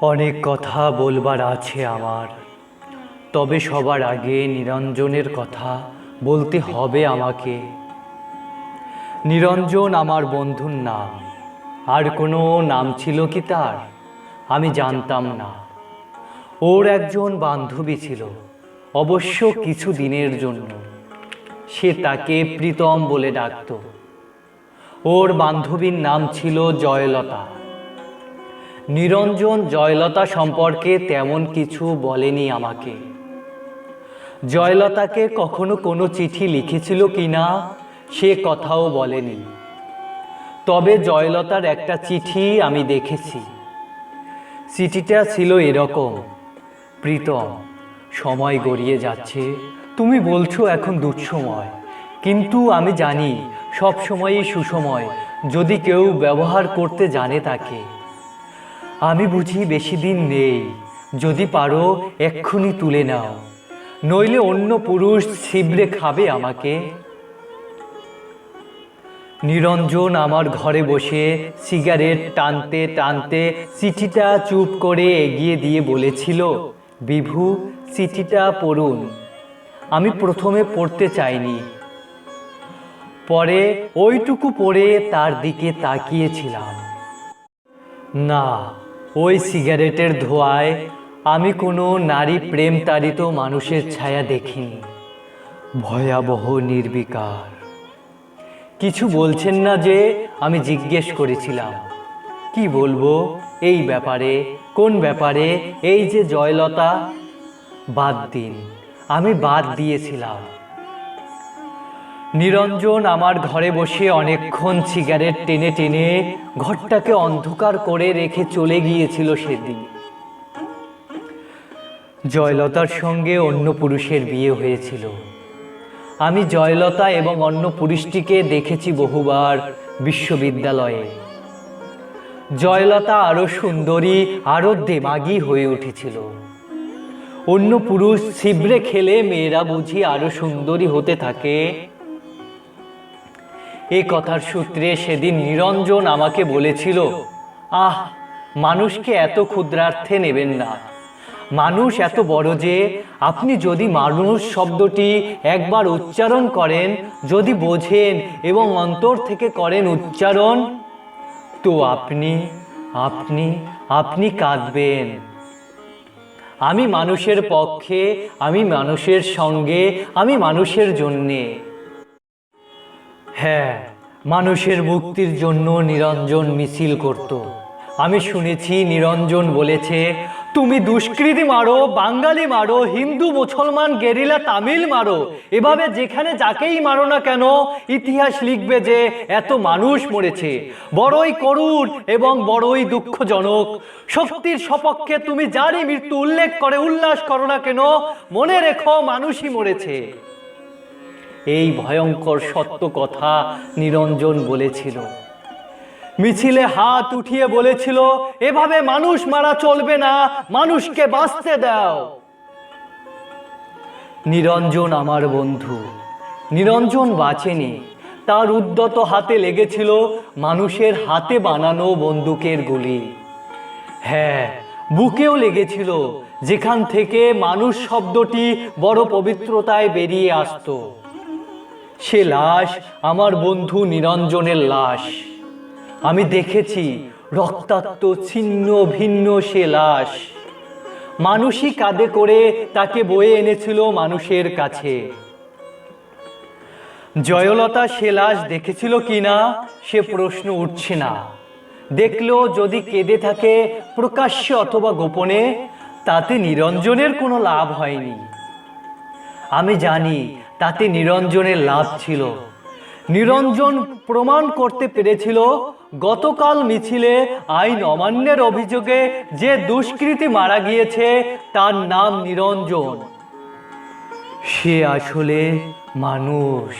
অনেক কথা বলবার আছে আমার, তবে সবার আগে নিরঞ্জনের কথা বলতে হবে আমাকে। নিরঞ্জন আমার বন্ধুর নাম। আর কোনো নাম ছিল কি তার? আমি জানতাম না। ওর একজন বান্ধবী ছিল, অবশ্য কিছু দিনের জন্য। সে তাকে প্রীতম বলে ডাকত। ওর বান্ধবীর নাম ছিল জয়লতা। নিরঞ্জন জয়লতা সম্পর্কে তেমন কিছু বলেনি আমাকে। জয়লতাকে কখনো কোনো চিঠি লিখেছিল কিনা সে কথাও বলেনি। তবে জয়লতার একটা চিঠি আমি দেখেছি। চিঠিটা ছিল এরকম: প্রীতম, সময় গড়িয়ে যাচ্ছে, তুমি বলছো এখন দুঃসময়, কিন্তু আমি জানি সব সময়ই সুসময় যদি কেউ ব্যবহার করতে জানে তাকে। আমি বুঝি বেশি দিন নেই, যদি পারো এক্ষুনি তুলে নাও, নইলে অন্য পুরুষ ছিবড়ে খাবে আমাকে। নিরঞ্জন আমার ঘরে বসে সিগারেট টানতে টানতে চিঠিটা চুপ করে এগিয়ে দিয়ে বলেছিল, বিভু, চিঠিটা পড়ুন। আমি প্রথমে পড়তে চাইনি, পরে ওইটুকু পড়ে তার দিকে তাকিয়েছিলাম। না, ওই সিগারেটের ধোঁয়ায় আমি কোনো নারী প্রেম তাড়িত মানুষের ছায়া দেখিনি। ভয়াবহ নির্বিকার। কিছু বলছেন না যে? আমি জিজ্ঞেস করেছিলাম। কি বলবো এই ব্যাপারে? কোন ব্যাপারে? এই যে জয়লতা। বাদ দিন, আমি বাদ দিয়েছিলাম। নিরঞ্জন আমার ঘরে বসে অনেকক্ষণ সিগারেট টেনে টেনে ঘরটাকে অন্ধকার করে রেখে চলে গিয়েছিল সেদিন। জয়লতার সঙ্গে অন্য পুরুষের বিয়ে হয়েছিল। আমি জয়লতা এবং অন্য পুরুষটিকে দেখেছি বহুবার বিশ্ববিদ্যালয়ে। জয়লতা আরো সুন্দরী, আরো দেমাগী হয়ে উঠেছিল। অন্য পুরুষ ছিবড়ে খেলে মেয়েরা বুঝি আরো সুন্দরী হতে থাকে। এ কথার সূত্রে সেদিন নিরঞ্জন আমাকে বলেছিল, আহ, মানুষকে এত ক্ষুদ্রার্থে নেবেন না। মানুষ এত বড় যে আপনি যদি মানুষ শব্দটি একবার উচ্চারণ করেন, যদি বোঝেন এবং অন্তর থেকে করেন উচ্চারণ, তো আপনি আপনি আপনি কাঁদবেন। আমি মানুষের পক্ষে, আমি মানুষের সঙ্গে, আমি মানুষের জন্যে। হ্যাঁ, মানুষের মুক্তির জন্য নিরঞ্জন মিছিল করত। আমি শুনেছি নিরঞ্জন বলেছে, তুমি দুষ্কৃতী মারো, বাঙালি মারো, হিন্দু মুসলমান গেরিলা তামিল মারো, এভাবে যেখানে যাকেই মারো না কেন, ইতিহাস লিখবে যে এত মানুষ মরেছে। বড়ই করুণ এবং বড়ই দুঃখজনক। শক্তির সপক্ষে তুমি যারই মৃত্যু উল্লেখ করে উল্লাস করো না কেন, মনে রেখো মানুষই মরেছে। এই ভয়ঙ্কর সত্য কথা নিরঞ্জন বলেছিল। মিছিলে হাত উঠিয়ে বলেছিল, এভাবে মানুষ মারা চলবে না, মানুষকে বাঁচতে দাও। নিরঞ্জন আমার বন্ধু। নিরঞ্জন বাঁচেনি। তার উদ্যত হাতে লেগেছিল মানুষের হাতে বানানো বন্দুকের গুলি। হ্যাঁ, বুকেও লেগেছিল, যেখান থেকে মানুষ শব্দটি বড় পবিত্রতায় বেরিয়ে আসতো। সে লাশ আমার বন্ধু নিরঞ্জনের লাশ। আমি দেখেছি রক্তাক্ত ছিন্ন ভিন্ন সে লাশ। মানুষই কাঁধে করে তাকে বয়ে এনেছিল মানুষের কাছে। জয়লতা সে লাশ দেখেছিল কিনা সে প্রশ্ন উঠছে না। দেখলেও যদি কেঁদে থাকে প্রকাশ্যে অথবা গোপনে, তাতে নিরঞ্জনের কোনো লাভ হয়নি। আমি জানি তাতে নিরঞ্জনের লাভ ছিল। নিরঞ্জন প্রমাণ করতে পেরেছিল গতকাল মিছিলে আইন অমান্যের অভিযোগে যে দুষ্কৃতী মারা গিয়েছে তার নাম নিরঞ্জন। সে আসলে মানুষ।